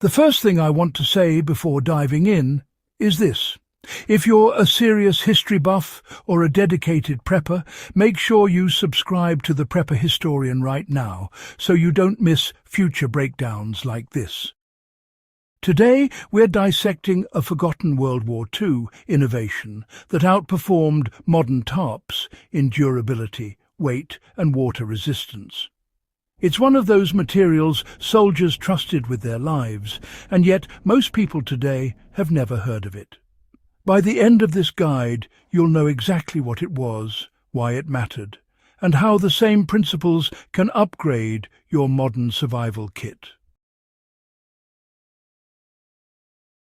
The first thing I want to say before diving in is this. If you're a serious history buff or a dedicated prepper, make sure you subscribe to the Prepper Historian right now so you don't miss future breakdowns like this. Today, we're dissecting a forgotten World War II innovation that outperformed modern tarps in durability, weight, and water resistance. It's one of those materials soldiers trusted with their lives, and yet most people today have never heard of it. By the end of this guide, you'll know exactly what it was, why it mattered, and how the same principles can upgrade your modern survival kit.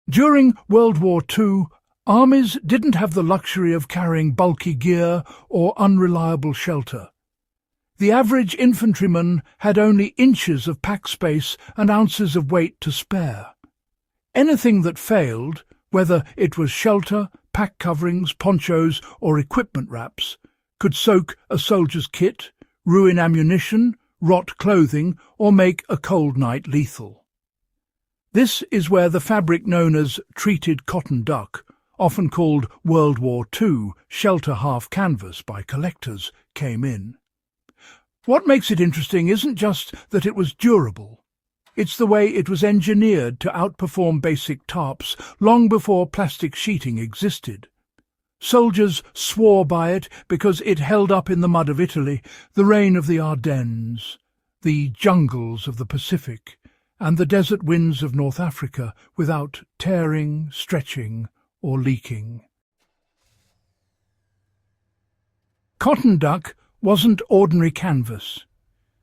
During World War II, armies didn't have the luxury of carrying bulky gear or unreliable shelter. The average infantryman had only inches of pack space and ounces of weight to spare. Anything that failed, whether it was shelter, pack coverings, ponchos, or equipment wraps, could soak a soldier's kit, ruin ammunition, rot clothing, or make a cold night lethal. This is where the fabric known as treated cotton duck, often called World War II shelter half canvas by collectors, came in. What makes it interesting isn't just that it was durable. It's the way it was engineered to outperform basic tarps long before plastic sheeting existed. Soldiers swore by it because it held up in the mud of Italy, the rain of the Ardennes, the jungles of the Pacific, and the desert winds of North Africa without tearing, stretching, or leaking. Cotton duck wasn't ordinary canvas.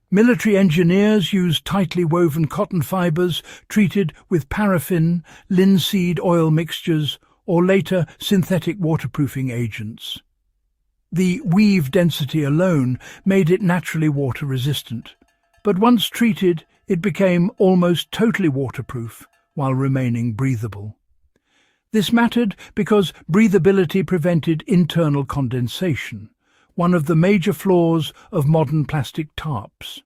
Military engineers used tightly woven cotton fibres treated with paraffin, linseed oil mixtures, or later synthetic waterproofing agents. The weave density alone made it naturally water-resistant, but once treated, it became almost totally waterproof while remaining breathable. This mattered because breathability prevented internal condensation, one of the major flaws of modern plastic tarps.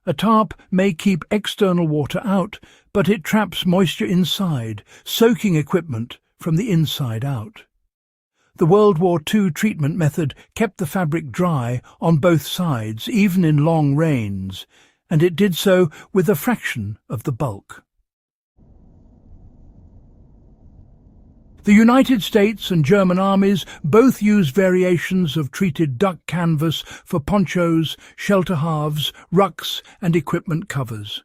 A tarp may keep external water out, but it traps moisture inside, soaking equipment from the inside out. The World War II treatment method kept the fabric dry on both sides, even in long rains, and it did so with a fraction of the bulk. The United States and German armies both used variations of treated duck canvas for ponchos, shelter halves, rucks, and equipment covers.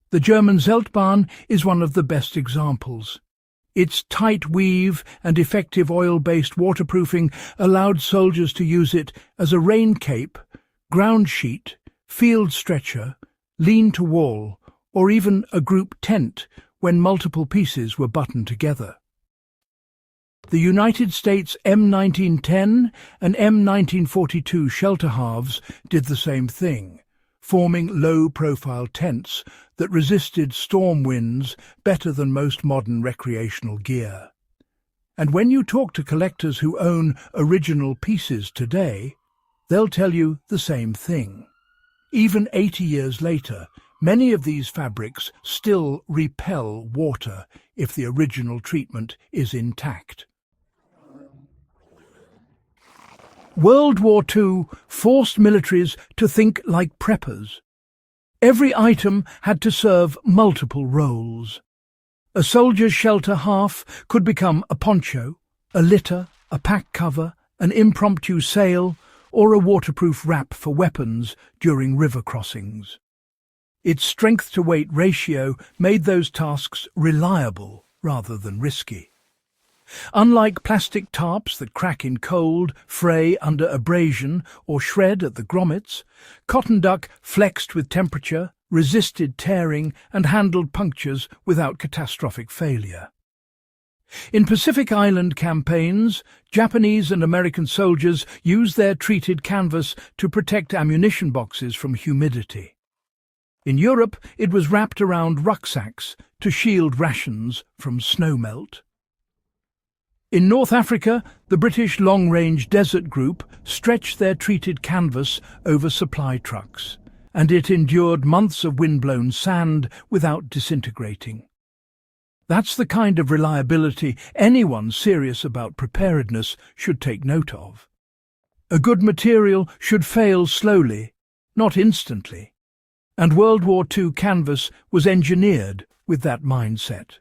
The German Zeltbahn is one of the best examples. Its tight weave and effective oil-based waterproofing allowed soldiers to use it as a rain cape, ground sheet, field stretcher, lean-to-wall, or even a group tent when multiple pieces were buttoned together. The United States M1910 and M1942 shelter halves did the same thing, forming low-profile tents that resisted storm winds better than most modern recreational gear. And when you talk to collectors who own original pieces today, they'll tell you the same thing. Even 80 years later, many of these fabrics still repel water if the original treatment is intact. World War II forced militaries to think like preppers. Every item had to serve multiple roles. A soldier's shelter half could become a poncho, a litter, a pack cover, an impromptu sail, or a waterproof wrap for weapons during river crossings. Its strength-to-weight ratio made those tasks reliable rather than risky. Unlike plastic tarps that crack in cold, fray under abrasion, or shred at the grommets, cotton duck flexed with temperature, resisted tearing, and handled punctures without catastrophic failure. In Pacific Island campaigns, Japanese and American soldiers used their treated canvas to protect ammunition boxes from humidity. In Europe, it was wrapped around rucksacks to shield rations from snowmelt. In North Africa, the British Long-Range Desert Group stretched their treated canvas over supply trucks, and it endured months of wind-blown sand without disintegrating. That's the kind of reliability anyone serious about preparedness should take note of. A good material should fail slowly, not instantly. And World War II canvas was engineered with that mindset.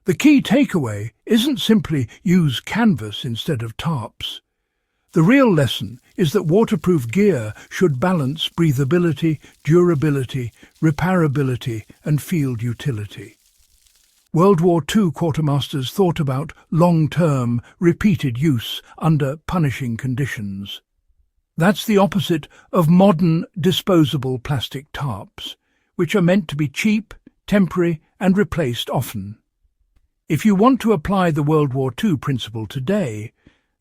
The key takeaway isn't simply use canvas instead of tarps. The real lesson is that waterproof gear should balance breathability, durability, repairability, and field utility. World War II quartermasters thought about long-term, repeated use under punishing conditions. That's the opposite of modern disposable plastic tarps, which are meant to be cheap, temporary, and replaced often. If you want to apply the World War II principle today,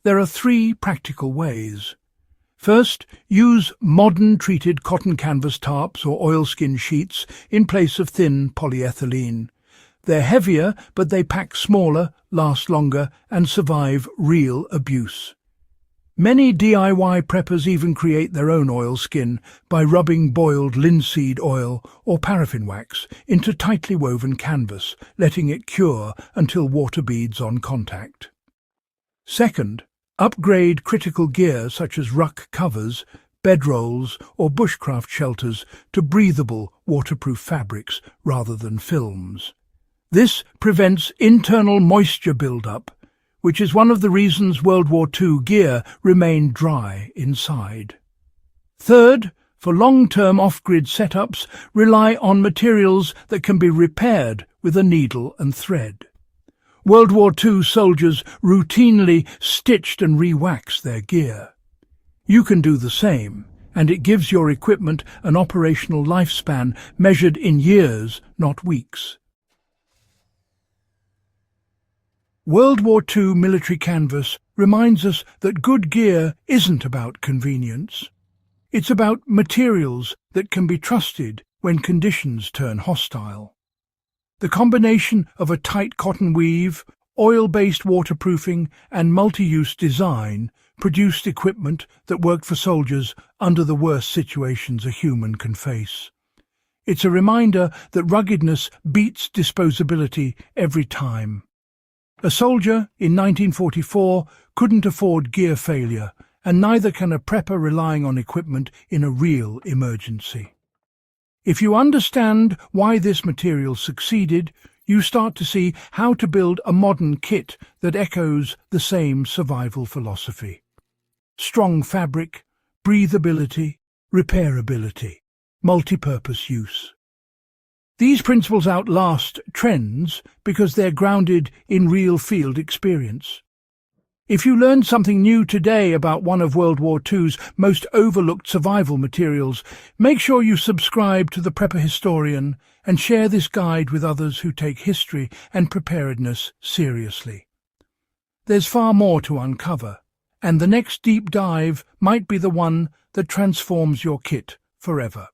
there are 3 practical ways. First, use modern treated cotton canvas tarps or oilskin sheets in place of thin polyethylene. They're heavier, but they pack smaller, last longer, and survive real abuse. Many DIY preppers even create their own oilskin by rubbing boiled linseed oil or paraffin wax into tightly woven canvas, letting it cure until water beads on contact. Second, upgrade critical gear such as ruck covers, bedrolls, or bushcraft shelters to breathable, waterproof fabrics rather than films. This prevents internal moisture buildup, which is one of the reasons World War II gear remained dry inside. Third, for long-term off-grid setups, rely on materials that can be repaired with a needle and thread. World War II soldiers routinely stitched and re-waxed their gear. You can do the same, and it gives your equipment an operational lifespan measured in years, not weeks. World War II military canvas reminds us that good gear isn't about convenience. It's about materials that can be trusted when conditions turn hostile. The combination of a tight cotton weave, oil-based waterproofing, and multi-use design produced equipment that worked for soldiers under the worst situations a human can face. It's a reminder that ruggedness beats disposability every time. A soldier in 1944 couldn't afford gear failure, and neither can a prepper relying on equipment in a real emergency. If you understand why this material succeeded, you start to see how to build a modern kit that echoes the same survival philosophy. Strong fabric, breathability, repairability, multi-purpose use. These principles outlast trends because they're grounded in real field experience. If you learned something new today about one of World War II's most overlooked survival materials, make sure you subscribe to the Prepper Historian and share this guide with others who take history and preparedness seriously. There's far more to uncover, and the next deep dive might be the one that transforms your kit forever.